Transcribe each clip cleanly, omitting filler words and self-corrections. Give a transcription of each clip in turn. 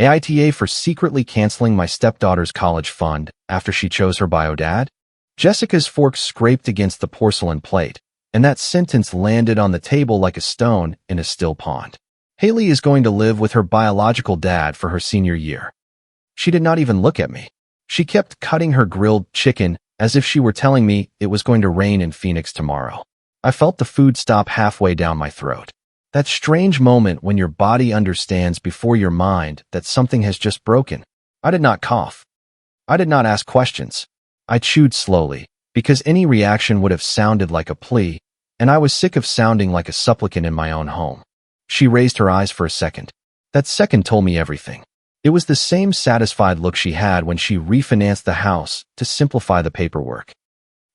AITA for secretly canceling my stepdaughter's college fund after she chose her bio dad? Jessica's fork scraped against the porcelain plate, and that sentence landed on the table like a stone in a still pond. Haley is going to live with her biological dad for her senior year. She did not even look at me. She kept cutting her grilled chicken as if she were telling me it was going to rain in Phoenix tomorrow. I felt the food stop halfway down my throat. That strange moment when your body understands before your mind that something has just broken. I did not cough. I did not ask questions. I chewed slowly, because any reaction would have sounded like a plea, and I was sick of sounding like a supplicant in my own home. She raised her eyes for a second. That second told me everything. It was the same satisfied look she had when she refinanced the house to simplify the paperwork.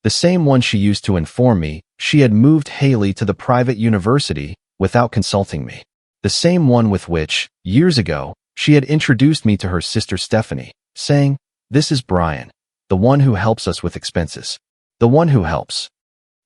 The same one she used to inform me she had moved Haley to the private university without consulting me. The same one with which, years ago, she had introduced me to her sister Stephanie, saying, "This is Brian, the one who helps us with expenses. The one who helps."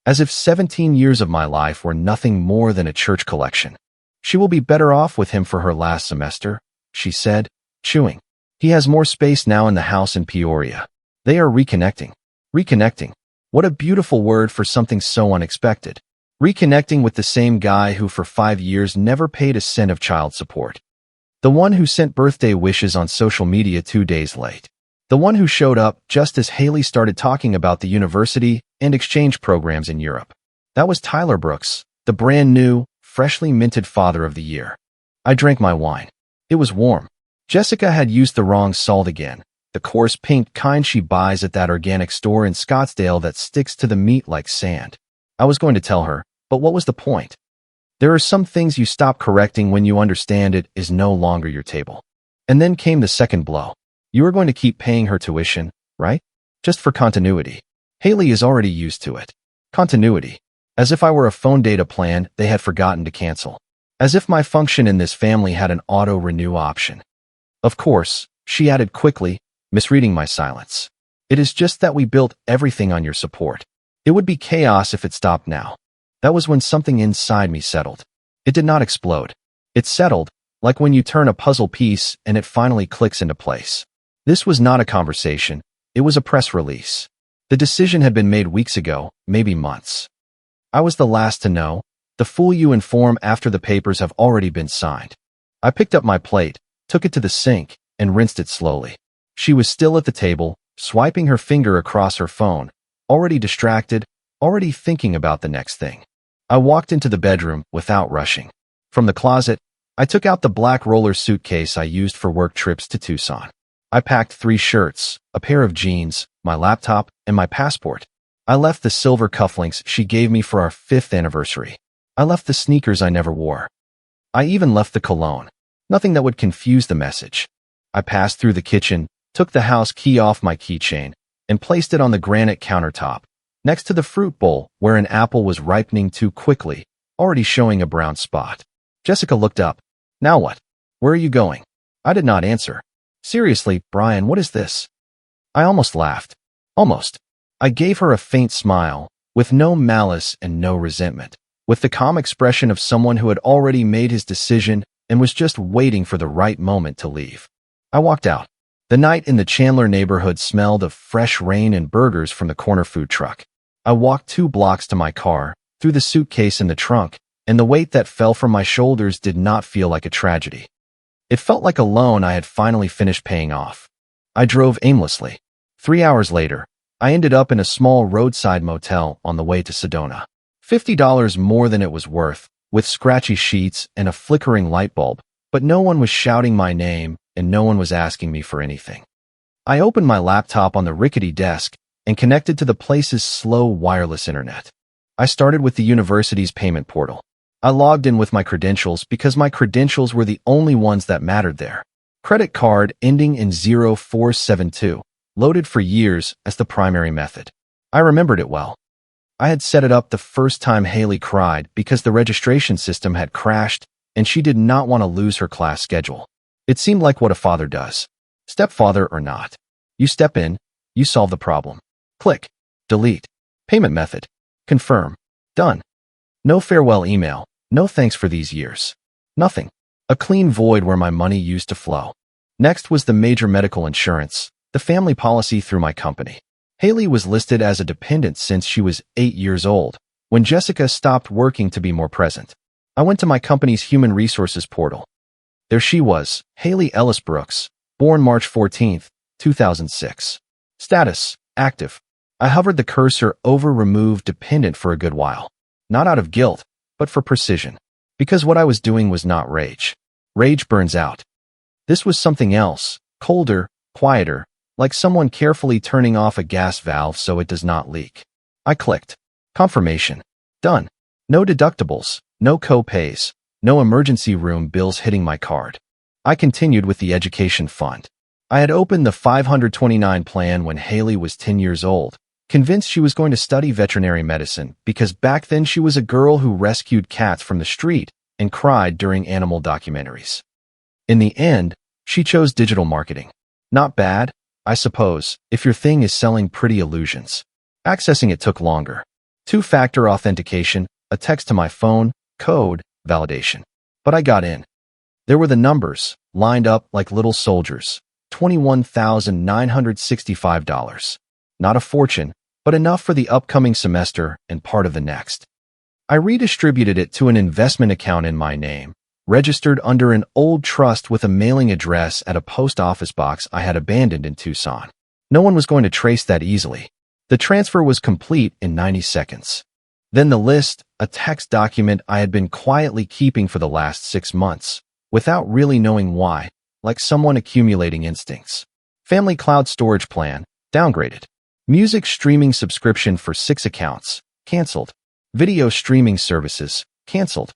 As if 17 years of my life were nothing more than a church collection. "She will be better off with him for her last semester," she said, chewing. "He has more space now in the house in Peoria. They are reconnecting." Reconnecting. What a beautiful word for something so unexpected. Reconnecting with the same guy who for 5 years never paid a cent of child support. The one who sent birthday wishes on social media 2 days late. The one who showed up just as Haley started talking about the university and exchange programs in Europe. That was Tyler Brooks, the brand new, freshly minted father of the year. I drank my wine. It was warm. Jessica had used the wrong salt again, the coarse pink kind she buys at that organic store in Scottsdale that sticks to the meat like sand. I was going to tell her, but what was the point? There are some things you stop correcting when you understand it is no longer your table. And then came the second blow. You are going to keep paying her tuition, right? Just for continuity. Haley is already used to it. Continuity. As if I were a phone data plan they had forgotten to cancel. As if my function in this family had an auto-renew option. Of course, she added quickly, misreading my silence. It is just that we built everything on your support. It would be chaos if it stopped now. That was when something inside me settled. It did not explode. It settled, like when you turn a puzzle piece and it finally clicks into place. This was not a conversation. It was a press release. The decision had been made weeks ago, maybe months. I was the last to know. The fool you inform after the papers have already been signed. I picked up my plate, took it to the sink, and rinsed it slowly. She was still at the table, swiping her finger across her phone, already distracted, already thinking about the next thing. I walked into the bedroom without rushing. From the closet, I took out the black roller suitcase I used for work trips to Tucson. I packed 3 shirts, a pair of jeans, my laptop, and my passport. I left the silver cufflinks she gave me for our 5th anniversary. I left the sneakers I never wore. I even left the cologne. Nothing that would confuse the message. I passed through the kitchen, took the house key off my keychain, and placed it on the granite countertop, next to the fruit bowl where an apple was ripening too quickly, already showing a brown spot. Jessica looked up. "Now what? Where are you going?" I did not answer. "Seriously, Brian, what is this?" I almost laughed. Almost. I gave her a faint smile, with no malice and no resentment, with the calm expression of someone who had already made his decision and was just waiting for the right moment to leave. I walked out. The night in the Chandler neighborhood smelled of fresh rain and burgers from the corner food truck. I walked 2 blocks to my car, threw the suitcase in the trunk, and the weight that fell from my shoulders did not feel like a tragedy. It felt like a loan I had finally finished paying off. I drove aimlessly. 3 hours later, I ended up in a small roadside motel on the way to Sedona. $50 more than it was worth, with scratchy sheets and a flickering light bulb, but no one was shouting my name and no one was asking me for anything. I opened my laptop on the rickety desk and connected to the place's slow wireless internet. I started with the university's payment portal. I logged in with my credentials because my credentials were the only ones that mattered there. Credit card ending in 0472, loaded for years as the primary method. I remembered it well. I had set it up the first time Haley cried because the registration system had crashed and she did not want to lose her class schedule. It seemed like what a father does. Stepfather or not. You step in, you solve the problem. Click. Delete. Payment method. Confirm. Done. No farewell email. No thanks for these years. Nothing. A clean void where my money used to flow. Next was the major medical insurance, the family policy through my company. Haley was listed as a dependent since she was 8 years old, when Jessica stopped working to be more present. I went to my company's human resources portal. There she was, Haley Ellis Brooks, born March 14, 2006. Status: active. I hovered the cursor over remove dependent for a good while. Not out of guilt, but for precision. Because what I was doing was not rage. Rage burns out. This was something else, colder, quieter, like someone carefully turning off a gas valve so it does not leak. I clicked. Confirmation. Done. No deductibles, no co-pays, no emergency room bills hitting my card. I continued with the education fund. I had opened the 529 plan when Haley was 10 years old, convinced she was going to study veterinary medicine because back then she was a girl who rescued cats from the street and cried during animal documentaries. In the end, she chose digital marketing. Not bad, I suppose, if your thing is selling pretty illusions. Accessing it took longer. Two-factor authentication, a text to my phone, code, validation. But I got in. There were the numbers, lined up like little soldiers. $21,965. Not a fortune, but enough for the upcoming semester and part of the next. I redistributed it to an investment account in my name, registered under an old trust with a mailing address at a post office box I had abandoned in Tucson. No one was going to trace that easily. The transfer was complete in 90 seconds. Then the list, a text document I had been quietly keeping for the last 6 months, without really knowing why, like someone accumulating instincts. Family cloud storage plan, downgraded. Music streaming subscription for 6 accounts, canceled. Video streaming services, canceled.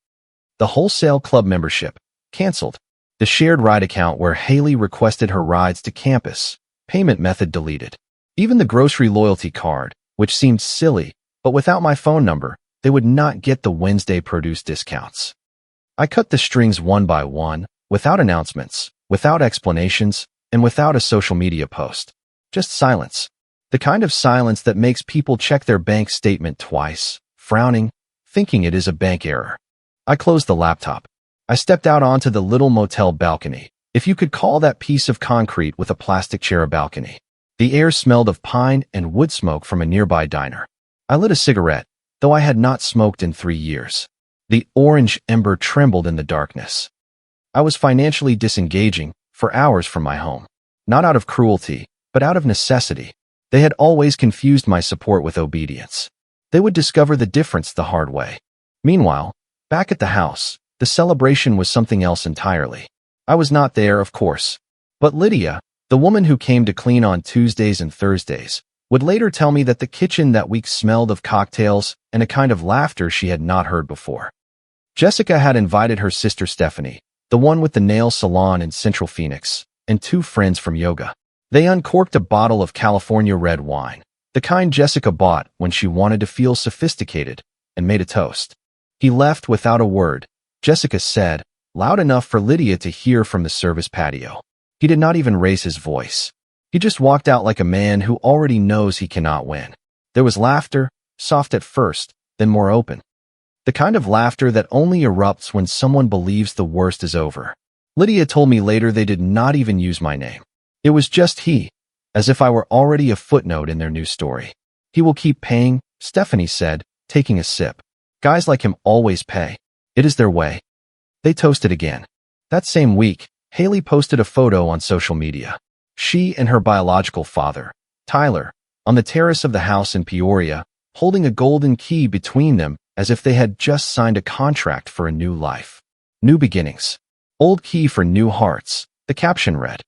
The wholesale club membership, canceled. The shared ride account where Haley requested her rides to campus, payment method deleted. Even the grocery loyalty card, which seemed silly, but without my phone number, they would not get the Wednesday produce discounts. I cut the strings one by one, without announcements, without explanations, and without a social media post. Just silence. The kind of silence that makes people check their bank statement twice, frowning, thinking it is a bank error. I closed the laptop. I stepped out onto the little motel balcony, if you could call that piece of concrete with a plastic chair a balcony. The air smelled of pine and wood smoke from a nearby diner. I lit a cigarette, though I had not smoked in 3 years. The orange ember trembled in the darkness. I was financially disengaging for hours from my home. Not out of cruelty, but out of necessity. They had always confused my support with obedience. They would discover the difference the hard way. Meanwhile, back at the house, the celebration was something else entirely. I was not there, of course. But Lydia, the woman who came to clean on Tuesdays and Thursdays, would later tell me that the kitchen that week smelled of cocktails and a kind of laughter she had not heard before. Jessica had invited her sister Stephanie, the one with the nail salon in Central Phoenix, and 2 friends from yoga. They uncorked a bottle of California red wine, the kind Jessica bought when she wanted to feel sophisticated, and made a toast. He left without a word, Jessica said, loud enough for Lydia to hear from the service patio. He did not even raise his voice. He just walked out like a man who already knows he cannot win. There was laughter, soft at first, then more open. The kind of laughter that only erupts when someone believes the worst is over. Lydia told me later they did not even use my name. It was just he, as if I were already a footnote in their new story. He will keep paying, Stephanie said, taking a sip. Guys like him always pay. It is their way. They toasted again. That same week, Haley posted a photo on social media. She and her biological father, Tyler, on the terrace of the house in Peoria, holding a golden key between them as if they had just signed a contract for a new life. New beginnings. Old key for new hearts, the caption read.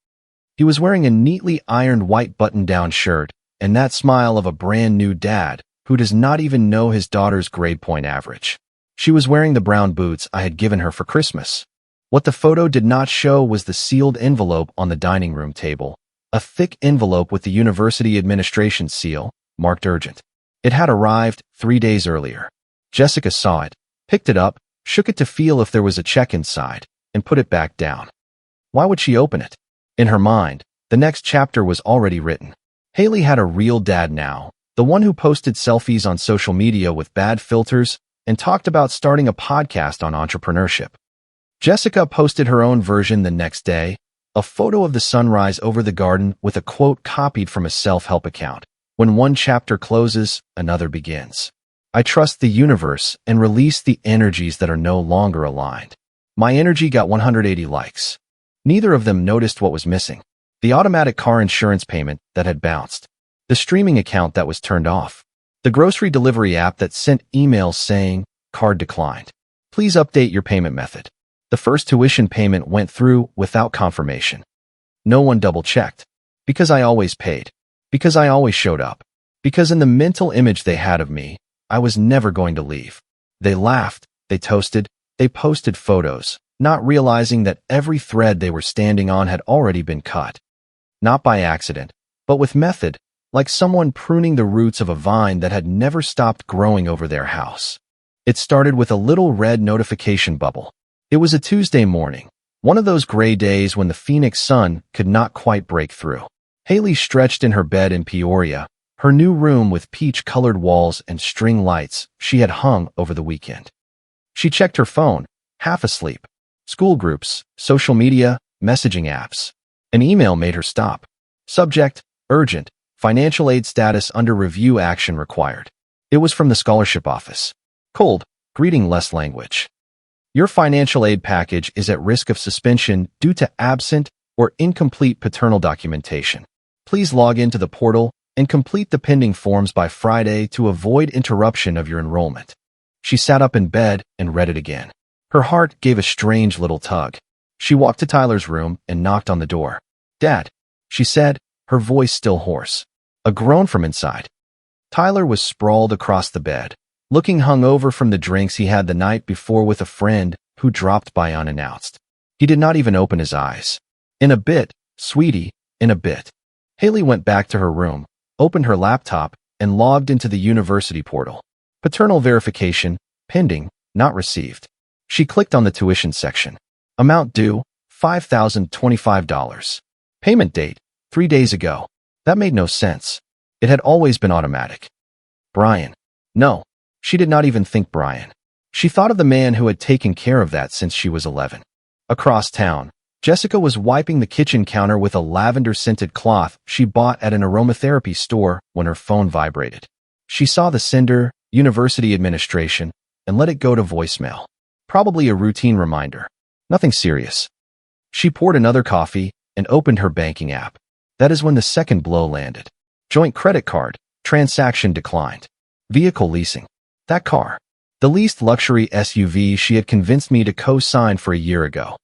He was wearing a neatly ironed white button-down shirt and that smile of a brand new dad who does not even know his daughter's grade point average. She was wearing the brown boots I had given her for Christmas. What the photo did not show was the sealed envelope on the dining room table, a thick envelope with the university administration seal, marked urgent. It had arrived 3 days earlier. Jessica saw it, picked it up, shook it to feel if there was a check inside, and put it back down. Why would she open it? In her mind, the next chapter was already written. Haley had a real dad now, the one who posted selfies on social media with bad filters and talked about starting a podcast on entrepreneurship. Jessica posted her own version the next day, A photo of the sunrise over the garden with a quote copied from a self-help account. When one chapter closes, another begins. I trust the universe and release the energies that are no longer aligned. My energy got 180 likes. Neither of them noticed what was missing. The automatic car insurance payment that had bounced. The streaming account that was turned off. The grocery delivery app that sent emails saying, card declined. Please update your payment method. The first tuition payment went through without confirmation. No one double-checked. Because I always paid. Because I always showed up. Because in the mental image they had of me, I was never going to leave. They laughed, they toasted, they posted photos, not realizing that every thread they were standing on had already been cut. Not by accident, but with method, like someone pruning the roots of a vine that had never stopped growing over their house. It started with a little red notification bubble. It was a Tuesday morning, one of those gray days when the Phoenix sun could not quite break through. Haley stretched in her bed in Peoria, her new room with peach-colored walls and string lights she had hung over the weekend. She checked her phone, half asleep. School groups, social media, messaging apps. An email made her stop. Subject, urgent, financial aid status under review, action required. It was from the scholarship office. Cold, greeting less language. Your financial aid package is at risk of suspension due to absent or incomplete paternal documentation. Please log into the portal and complete the pending forms by Friday to avoid interruption of your enrollment. She sat up in bed and read it again. Her heart gave a strange little tug. She walked to Tyler's room and knocked on the door. "Dad," she said, her voice still hoarse. A groan from inside. Tyler was sprawled across the bed, looking hungover from the drinks he had the night before with a friend who dropped by unannounced. He did not even open his eyes. "In a bit, sweetie, in a bit." Haley went back to her room, opened her laptop, and logged into the university portal. Paternal verification, pending, not received. She clicked on the tuition section. Amount due, $5,025. Payment date, 3 days ago. That made no sense. It had always been automatic. Brian. No, she did not even think Brian. She thought of the man who had taken care of that since she was 11. Across town, Jessica was wiping the kitchen counter with a lavender-scented cloth she bought at an aromatherapy store when her phone vibrated. She saw the sender, University Administration, and let it go to voicemail. Probably a routine reminder. Nothing serious. She poured another coffee and opened her banking app. That is when the second blow landed. Joint credit card, transaction declined. Vehicle leasing. That car. The leased luxury SUV she had convinced me to co-sign for a year ago.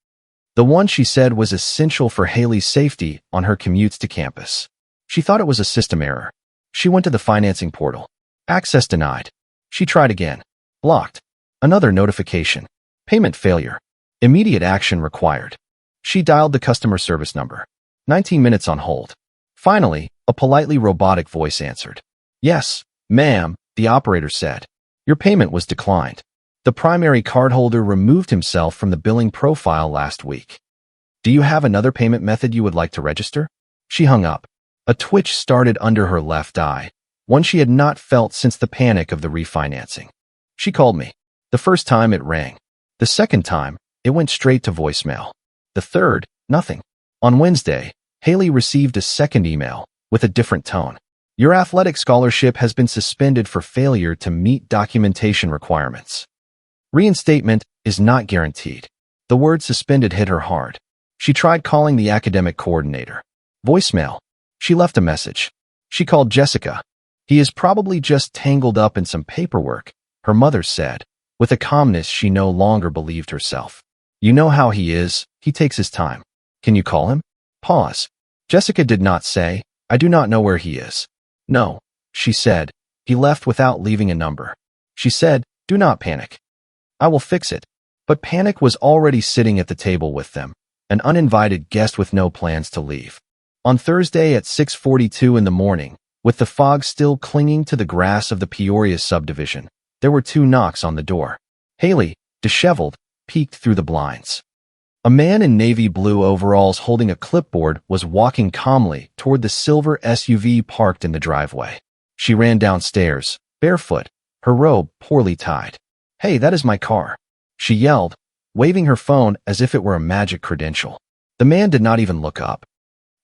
The one she said was essential for Haley's safety on her commutes to campus. She thought it was a system error. She went to the financing portal. Access denied. She tried again. Blocked. Another notification. Payment failure. Immediate action required. She dialed the customer service number. 19 minutes on hold. Finally, a politely robotic voice answered. "Yes, ma'am," the operator said. "Your payment was declined. The primary cardholder removed himself from the billing profile last week. Do you have another payment method you would like to register?" She hung up. A twitch started under her left eye, one she had not felt since the panic of the refinancing. She called me. The first time it rang. The second time, it went straight to voicemail. The third, nothing. On Wednesday, Haley received a second email with a different tone. Your athletic scholarship has been suspended for failure to meet documentation requirements. Reinstatement is not guaranteed. The word suspended hit her hard. She tried calling the academic coordinator. Voicemail. She left a message. She called Jessica. He is probably just tangled up in some paperwork, her mother said, with a calmness she no longer believed herself. You know how he is, he takes his time. Can you call him? Pause. Jessica did not say, I do not know where he is. No, she said, he left without leaving a number. She said, do not panic. I will fix it. But panic was already sitting at the table with them, an uninvited guest with no plans to leave. On Thursday at 6:42 in the morning, with the fog still clinging to the grass of the Peoria subdivision, there were 2 knocks on the door. Haley, disheveled, peeked through the blinds. A man in navy blue overalls holding a clipboard was walking calmly toward the silver SUV parked in the driveway. She ran downstairs, barefoot, her robe poorly tied. Hey, that is my car, she yelled, waving her phone as if it were a magic credential. The man did not even look up.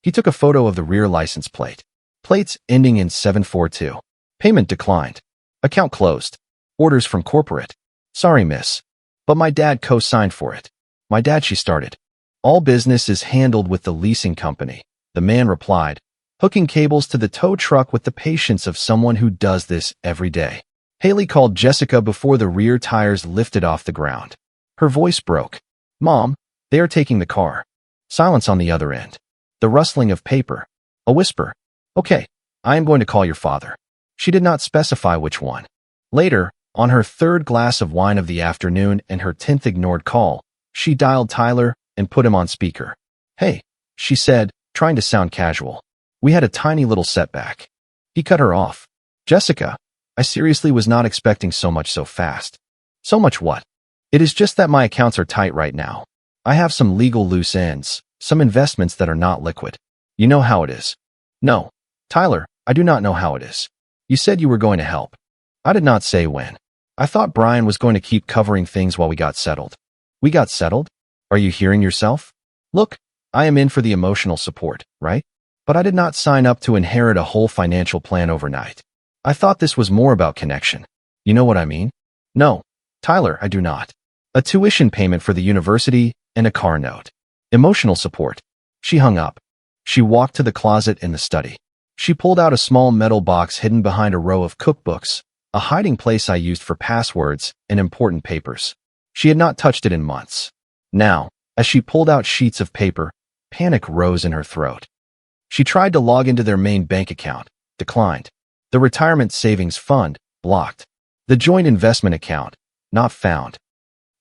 He took a photo of the rear license plate. Plates ending in 742. Payment declined. Account closed. Orders from corporate. Sorry, miss. But my dad co-signed for it. My dad, she started. All business is handled with the leasing company, the man replied, hooking cables to the tow truck with the patience of someone who does this every day. Haley called Jessica before the rear tires lifted off the ground. Her voice broke. Mom, they are taking the car. Silence on the other end. The rustling of paper. A whisper. Okay, I am going to call your father. She did not specify which one. Later, on her third glass of wine of the afternoon and her 10th ignored call, she dialed Tyler and put him on speaker. Hey, she said, trying to sound casual. We had a tiny little setback. He cut her off. Jessica, I seriously was not expecting so much so fast. So much what? It is just that my accounts are tight right now. I have some legal loose ends, some investments that are not liquid. You know how it is. No, Tyler, I do not know how it is. You said you were going to help. I did not say when. I thought Brian was going to keep covering things while we got settled. We got settled? Are you hearing yourself? Look, I am in for the emotional support, right? But I did not sign up to inherit a whole financial plan overnight. I thought this was more about connection. You know what I mean? No, Tyler, I do not. A tuition payment for the university and a car note. Emotional support. She hung up. She walked to the closet in the study. She pulled out a small metal box hidden behind a row of cookbooks, a hiding place I used for passwords and important papers. She had not touched it in months. Now, as she pulled out sheets of paper, panic rose in her throat. She tried to log into their main bank account, declined. The retirement savings fund, blocked. The joint investment account, not found.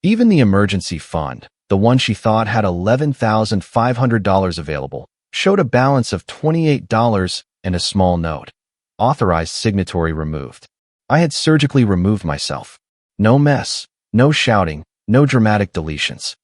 Even the emergency fund, the one she thought had $11,500 available, showed a balance of $28 and a small note. Authorized signatory removed. I had surgically removed myself. No mess, no shouting, no dramatic deletions.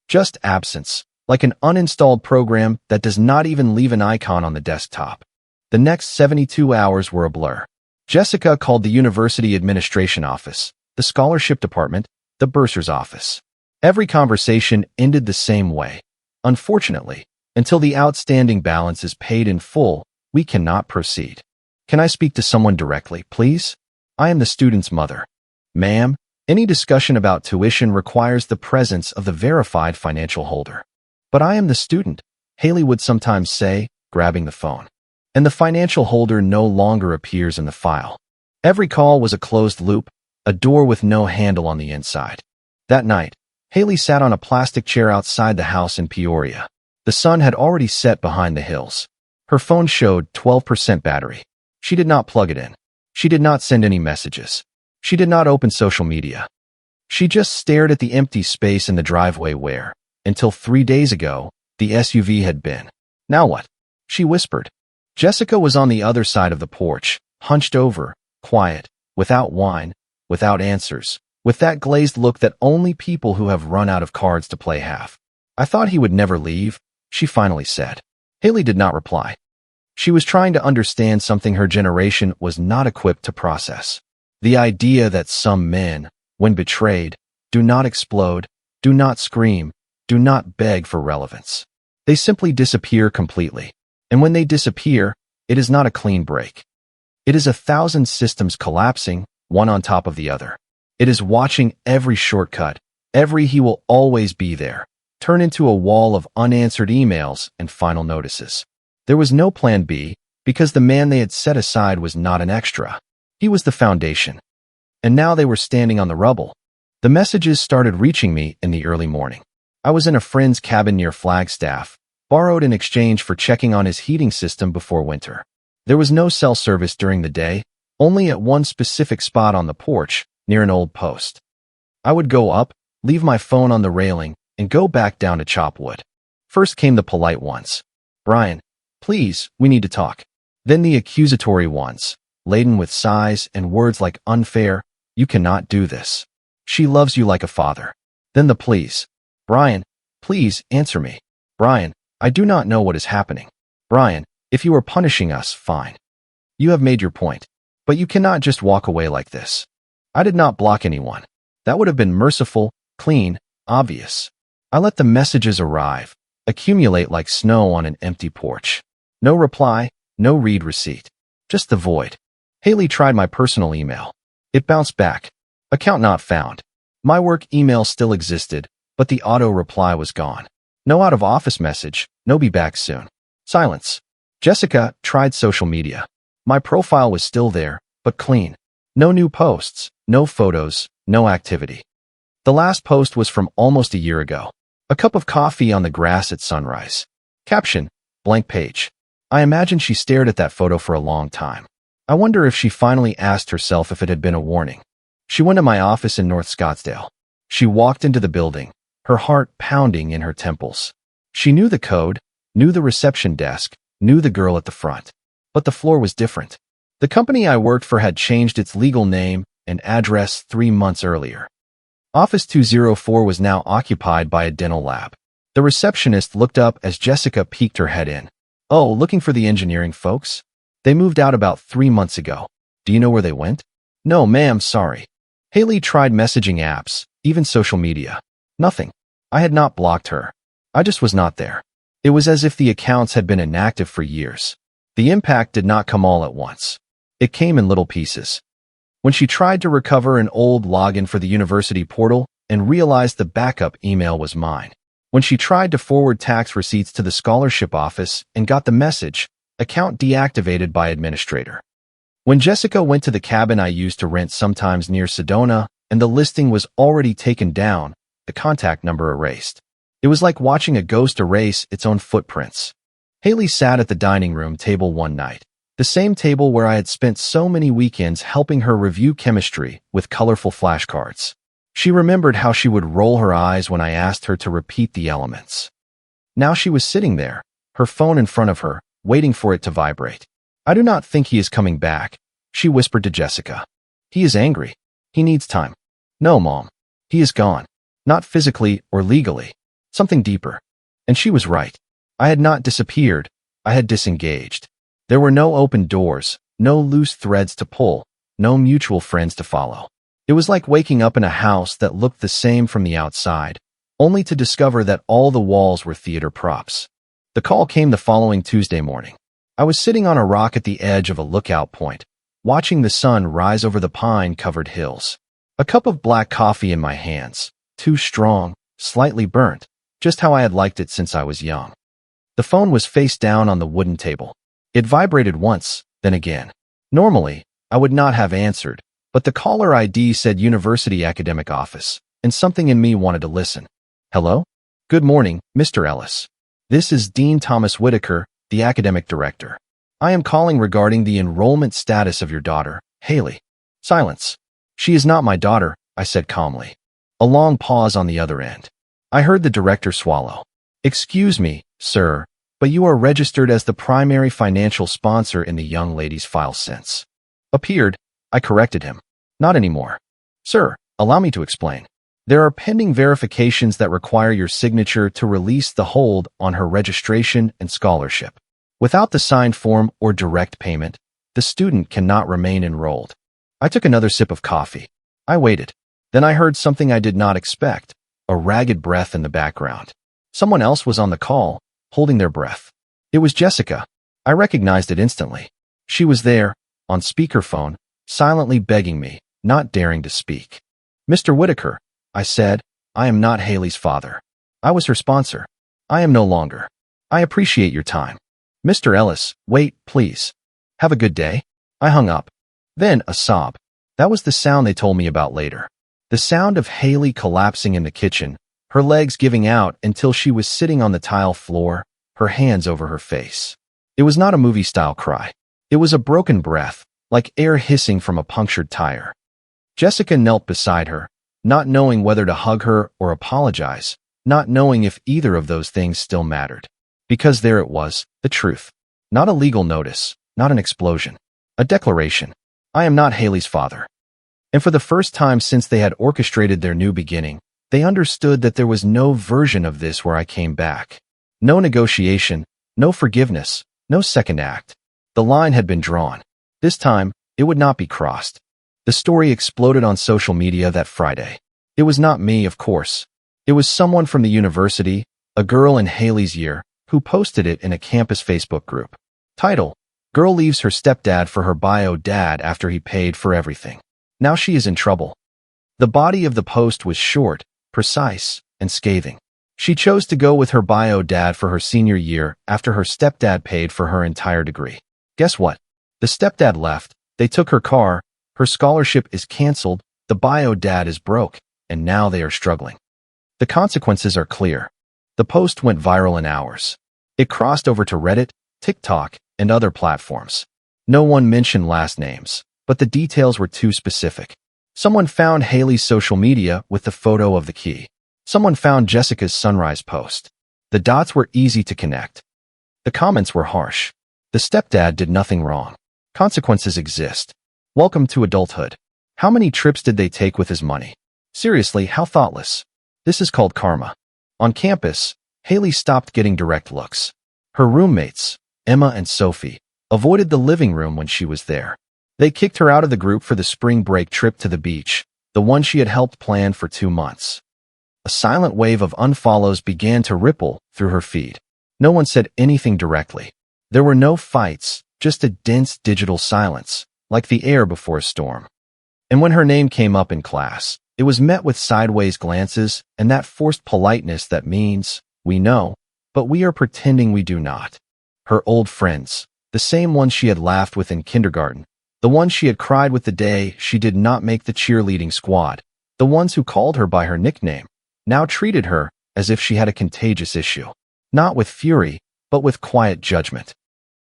Just absence, like an uninstalled program that does not even leave an icon on the desktop. The next 72 hours were a blur. Jessica called the university administration office, the scholarship department, the bursar's office. Every conversation ended the same way. Unfortunately, until the outstanding balance is paid in full, we cannot proceed. Can I speak to someone directly, please? I am the student's mother. Ma'am, any discussion about tuition requires the presence of the verified financial holder. But I am the student, Haley would sometimes say, grabbing the phone. And the financial holder no longer appears in the file. Every call was a closed loop, a door with no handle on the inside. That night, Haley sat on a plastic chair outside the house in Peoria. The sun had already set behind the hills. Her phone showed 12% battery. She did not plug it in. She did not send any messages. She did not open social media. She just stared at the empty space in the driveway where, until 3 days ago, the SUV had been. Now what? She whispered. Jessica was on the other side of the porch, hunched over, quiet, without wine, without answers, with that glazed look that only people who have run out of cards to play have. I thought he would never leave, she finally said. Haley did not reply. She was trying to understand something her generation was not equipped to process. The idea that some men, when betrayed, do not explode, do not scream, do not beg for relevance. They simply disappear completely. And when they disappear, it is not a clean break. It is 1,000 systems collapsing, one on top of the other. It is watching every shortcut, every he will always be there, turn into a wall of unanswered emails and final notices. There was no plan B, because the man they had set aside was not an extra. He was the foundation. And now they were standing on the rubble. The messages started reaching me in the early morning. I was in a friend's cabin near Flagstaff, borrowed in exchange for checking on his heating system before winter. There was no cell service during the day, only at one specific spot on the porch, near an old post. I would go up, leave my phone on the railing, and go back down to chop wood. First came the polite ones. Brian, please, we need to talk. Then the accusatory ones, laden with sighs and words like unfair, you cannot do this. She loves you like a father. Then the please. Brian, please answer me. Brian, I do not know what is happening. Brian, if you are punishing us, fine. You have made your point. But you cannot just walk away like this. I did not block anyone. That would have been merciful, clean, obvious. I let the messages arrive, accumulate like snow on an empty porch. No reply, no read receipt. Just the void. Haley tried my personal email. It bounced back. Account not found. My work email still existed, but the auto reply was gone. No out of office message, no be back soon. Silence. Jessica tried social media. My profile was still there, but clean. No new posts, no photos, no activity. The last post was from almost a year ago. A cup of coffee on the grass at sunrise. Caption, blank page. I imagine she stared at that photo for a long time. I wonder if she finally asked herself if it had been a warning. She went to my office in North Scottsdale. She walked into the building, her heart pounding in her temples. She knew the code, knew the reception desk, knew the girl at the front. But the floor was different. The company I worked for had changed its legal name and address 3 months earlier. Office 204 was now occupied by a dental lab. The receptionist looked up as Jessica peeked her head in. Oh, looking for the engineering folks? They moved out about 3 months ago. Do you know where they went? No, ma'am, sorry. Haley tried messaging apps, even social media. Nothing. I had not blocked her. I just was not there. It was as if the accounts had been inactive for years. The impact did not come all at once. It came in little pieces. When she tried to recover an old login for the university portal and realized the backup email was mine. When she tried to forward tax receipts to the scholarship office and got the message, account deactivated by administrator. When Jessica went to the cabin I used to rent sometimes near Sedona and the listing was already taken down, the contact number erased. It was like watching a ghost erase its own footprints. Haley sat at the dining room table one night. The same table where I had spent so many weekends helping her review chemistry with colorful flashcards. She remembered how she would roll her eyes when I asked her to repeat the elements. Now she was sitting there, her phone in front of her, waiting for it to vibrate. I do not think he is coming back, she whispered to Jessica. He is angry. He needs time. No, Mom. He is gone. Not physically or legally. Something deeper. And she was right. I had not disappeared. I had disengaged. There were no open doors, no loose threads to pull, no mutual friends to follow. It was like waking up in a house that looked the same from the outside, only to discover that all the walls were theater props. The call came the following Tuesday morning. I was sitting on a rock at the edge of a lookout point, watching the sun rise over the pine-covered hills. A cup of black coffee in my hands, too strong, slightly burnt, just how I had liked it since I was young. The phone was face down on the wooden table. It vibrated once, then again. Normally, I would not have answered, but the caller ID said University Academic Office, and something in me wanted to listen. Hello? Good morning, Mr. Ellis. This is Dean Thomas Whitaker, the academic director. I am calling regarding the enrollment status of your daughter, Haley. Silence. She is not my daughter, I said calmly. A long pause on the other end. I heard the director swallow. Excuse me, sir, but you are registered as the primary financial sponsor in the young lady's file since. Appeared, I corrected him. Not anymore. Sir, allow me to explain. There are pending verifications that require your signature to release the hold on her registration and scholarship. Without the signed form or direct payment, the student cannot remain enrolled. I took another sip of coffee. I waited. Then I heard something I did not expect, a ragged breath in the background. Someone else was on the call, holding their breath. It was Jessica. I recognized it instantly. She was there, on speakerphone, silently begging me, not daring to speak. Mr. Whitaker, I said, I am not Haley's father. I was her sponsor. I am no longer. I appreciate your time. Mr. Ellis, wait, please. Have a good day. I hung up. Then a sob. That was the sound they told me about later. The sound of Haley collapsing in the kitchen, her legs giving out until she was sitting on the tile floor, her hands over her face. It was not a movie-style cry. It was a broken breath, like air hissing from a punctured tire. Jessica knelt beside her, not knowing whether to hug her or apologize, not knowing if either of those things still mattered. Because there it was, the truth. Not a legal notice, not an explosion. A declaration. I am not Haley's father. And for the first time since they had orchestrated their new beginning, they understood that there was no version of this where I came back. No negotiation, no forgiveness, no second act. The line had been drawn. This time, it would not be crossed. The story exploded on social media that Friday. It was not me, of course. It was someone from the university, a girl in Haley's year, who posted it in a campus Facebook group. Title: Girl leaves her stepdad for her bio dad after he paid for everything. Now she is in trouble. The body of the post was short, precise, and scathing. She chose to go with her bio dad for her senior year after her stepdad paid for her entire degree. Guess what? The stepdad left, they took her car, her scholarship is canceled, the bio dad is broke, and now they are struggling. The consequences are clear. The post went viral in hours. It crossed over to Reddit, TikTok, and other platforms. No one mentioned last names, but the details were too specific. Someone found Haley's social media with the photo of the key. Someone found Jessica's sunrise post. The dots were easy to connect. The comments were harsh. The stepdad did nothing wrong. Consequences exist. Welcome to adulthood. How many trips did they take with his money? Seriously, how thoughtless. This is called karma. On campus, Haley stopped getting direct looks. Her roommates, Emma and Sophie, avoided the living room when she was there. They kicked her out of the group for the spring break trip to the beach, the one she had helped plan for 2 months. A silent wave of unfollows began to ripple through her feed. No one said anything directly. There were no fights, just a dense digital silence, like the air before a storm. And when her name came up in class, it was met with sideways glances and that forced politeness that means, we know, but we are pretending we do not. Her old friends, the same ones she had laughed with in kindergarten, the ones she had cried with the day she did not make the cheerleading squad, the ones who called her by her nickname, now treated her as if she had a contagious issue. Not with fury, but with quiet judgment.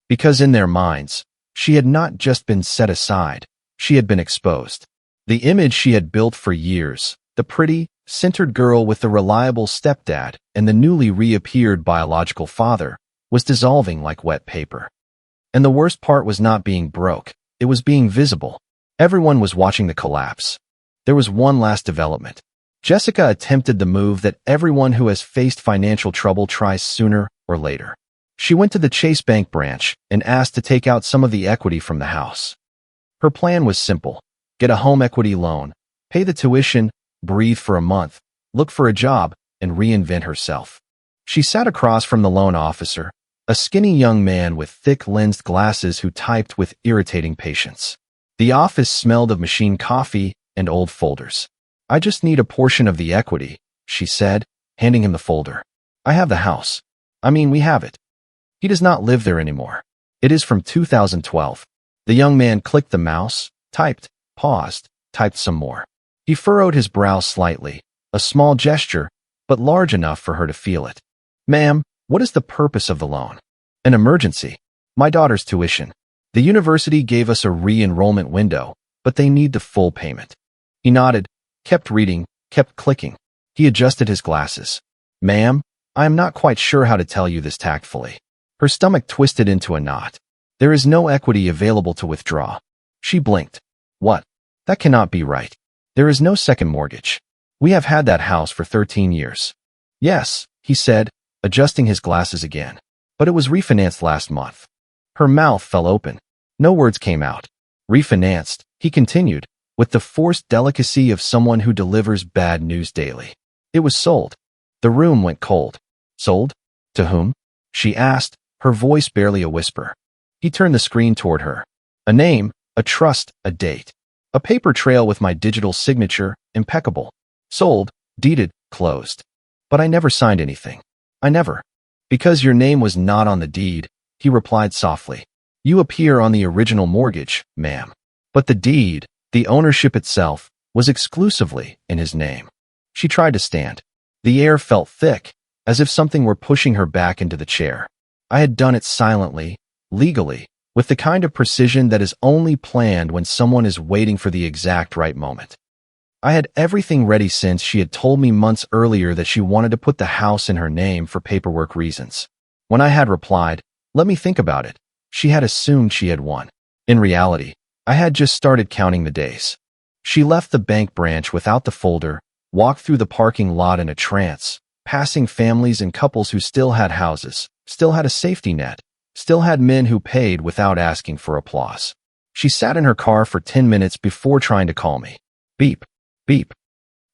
Because in their minds, she had not just been set aside, she had been exposed. The image she had built for years, the pretty, centered girl with the reliable stepdad and the newly reappeared biological father, was dissolving like wet paper. And the worst part was not being broke, it was being visible. Everyone was watching the collapse. There was one last development. Jessica attempted the move that everyone who has faced financial trouble tries sooner or later. She went to the Chase Bank branch and asked to take out some of the equity from the house. Her plan was simple: get a home equity loan, pay the tuition, breathe for a month, look for a job, and reinvent herself. She sat across from the loan officer, a skinny young man with thick lensed glasses who typed with irritating patience. The office smelled of machine coffee and old folders. "I just need a portion of the equity," she said, handing him the folder. "I have the house. We have it." He does not live there anymore. It is from 2012. The young man clicked the mouse, typed, paused, typed some more. He furrowed his brow slightly, a small gesture, but large enough for her to feel it. "Ma'am, what is the purpose of the loan?" "An emergency. My daughter's tuition. The university gave us a re-enrollment window, but they need the full payment." He nodded, kept reading, kept clicking. He adjusted his glasses. "Ma'am, I am not quite sure how to tell you this tactfully." Her stomach twisted into a knot. "There is no equity available to withdraw." She blinked. "What? That cannot be right. There is no second mortgage. We have had that house for 13 years. "Yes," he said, adjusting his glasses again. "But it was refinanced last month." Her mouth fell open. No words came out. "Refinanced," he continued, with the forced delicacy of someone who delivers bad news daily. "It was sold." The room went cold. "Sold? To whom?" she asked, her voice barely a whisper. He turned the screen toward her. "A name, a trust, a date. A paper trail with my digital signature, impeccable. Sold, deeded, closed. But I never signed anything. I never." "Because your name was not on the deed," he replied softly. "You appear on the original mortgage, ma'am. But the deed, the ownership itself, was exclusively in his name." She tried to stand. The air felt thick, as if something were pushing her back into the chair. I had done it silently, legally, with the kind of precision that is only planned when someone is waiting for the exact right moment. I had everything ready since she had told me months earlier that she wanted to put the house in her name for paperwork reasons. When I had replied, "Let me think about it," she had assumed she had won. In reality, I had just started counting the days. She left the bank branch without the folder, walked through the parking lot in a trance, passing families and couples who still had houses, still had a safety net, still had men who paid without asking for applause. She sat in her car for 10 minutes before trying to call me. Beep, beep.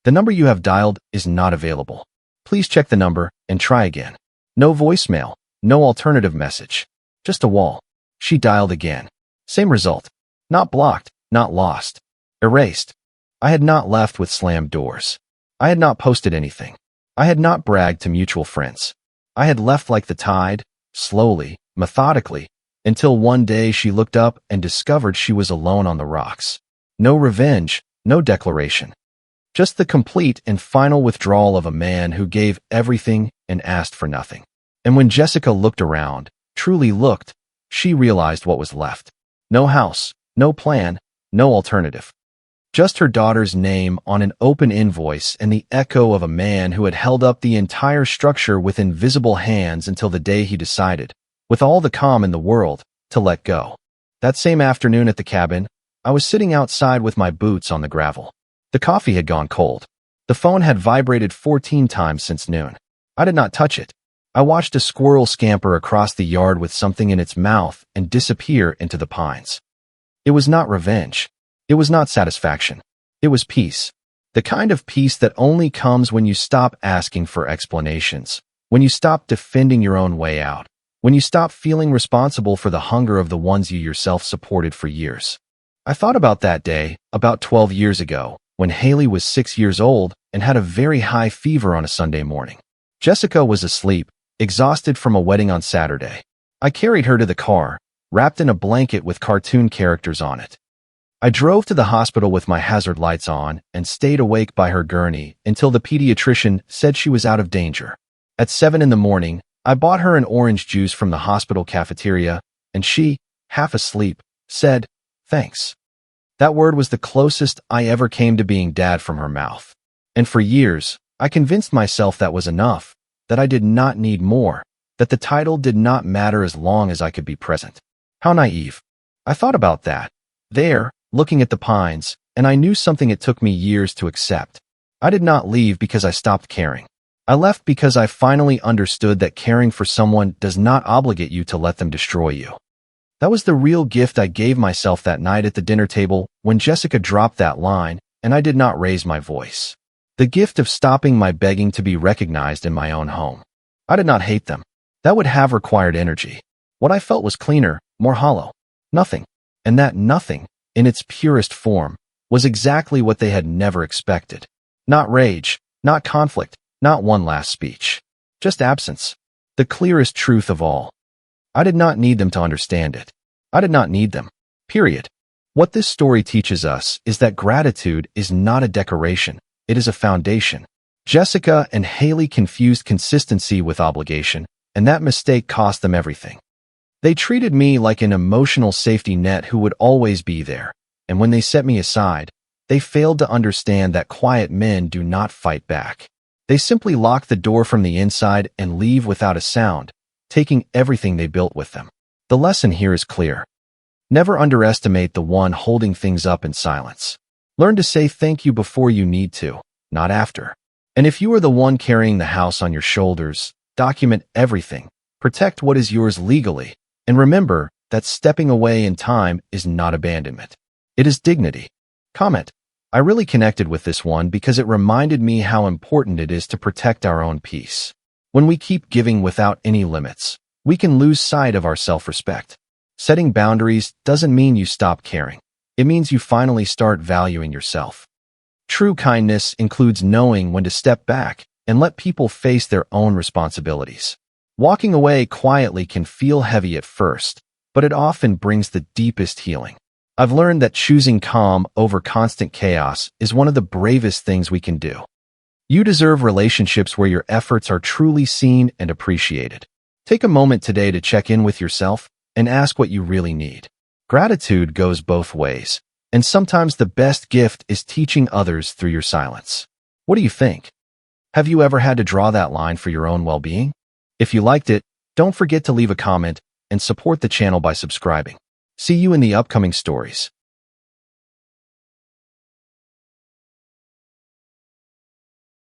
"The number you have dialed is not available." Please check the number and try again. No voicemail, no alternative message. Just a wall. She dialed again. Same result. Not blocked, not lost. Erased. I had not left with slammed doors. I had not posted anything. I had not bragged to mutual friends. I had left like the tide, slowly, methodically, until one day she looked up and discovered she was alone on the rocks. No revenge, no declaration. Just the complete and final withdrawal of a man who gave everything and asked for nothing. And when Jessica looked around, truly looked, she realized what was left. No house, no plan, no alternative. Just her daughter's name on an open invoice and the echo of a man who had held up the entire structure with invisible hands until the day he decided, with all the calm in the world, to let go. That same afternoon at the cabin, I was sitting outside with my boots on the gravel. The coffee had gone cold. The phone had vibrated 14 times since noon. I did not touch it. I watched a squirrel scamper across the yard with something in its mouth and disappear into the pines. It was not revenge. It was not satisfaction. It was peace. The kind of peace that only comes when you stop asking for explanations, when you stop defending your own way out, when you stop feeling responsible for the hunger of the ones you yourself supported for years. I thought about that day, about 12 years ago, when Haley was 6 years old and had a very high fever on a Sunday morning. Jessica was asleep, exhausted from a wedding on Saturday. I carried her to the car, wrapped in a blanket with cartoon characters on it. I drove to the hospital with my hazard lights on and stayed awake by her gurney until the pediatrician said she was out of danger. At 7 in the morning, I bought her an orange juice from the hospital cafeteria, and she, half asleep, said, "Thanks." That word was the closest I ever came to being dad from her mouth. And for years, I convinced myself that was enough, that I did not need more, that the title did not matter as long as I could be present. How naive. I thought about that, there, looking at the pines, and I knew something it took me years to accept. I did not leave because I stopped caring. I left because I finally understood that caring for someone does not obligate you to let them destroy you. That was the real gift I gave myself that night at the dinner table when Jessica dropped that line, and I did not raise my voice. The gift of stopping my begging to be recognized in my own home. I did not hate them. That would have required energy. What I felt was cleaner, more hollow. Nothing. And that nothing, in its purest form, was exactly what they had never expected. Not rage, not conflict, not one last speech. Just absence. The clearest truth of all. I did not need them to understand it. I did not need them. Period. What this story teaches us is that gratitude is not a decoration. It is a foundation. Jessica and Haley confused consistency with obligation, and that mistake cost them everything. They treated me like an emotional safety net who would always be there, and when they set me aside, they failed to understand that quiet men do not fight back. They simply lock the door from the inside and leave without a sound, taking everything they built with them. The lesson here is clear. Never underestimate the one holding things up in silence. Learn to say thank you before you need to, not after. And if you are the one carrying the house on your shoulders, document everything, protect what is yours legally, and remember that stepping away in time is not abandonment. It is dignity. Comment. I really connected with this one because it reminded me how important it is to protect our own peace. When we keep giving without any limits, we can lose sight of our self-respect. Setting boundaries doesn't mean you stop caring. It means you finally start valuing yourself. True kindness includes knowing when to step back and let people face their own responsibilities. Walking away quietly can feel heavy at first, but it often brings the deepest healing. I've learned that choosing calm over constant chaos is one of the bravest things we can do. You deserve relationships where your efforts are truly seen and appreciated. Take a moment today to check in with yourself and ask what you really need. Gratitude goes both ways, and sometimes the best gift is teaching others through your silence. What do you think? Have you ever had to draw that line for your own well-being? If you liked it, don't forget to leave a comment and support the channel by subscribing. See you in the upcoming stories.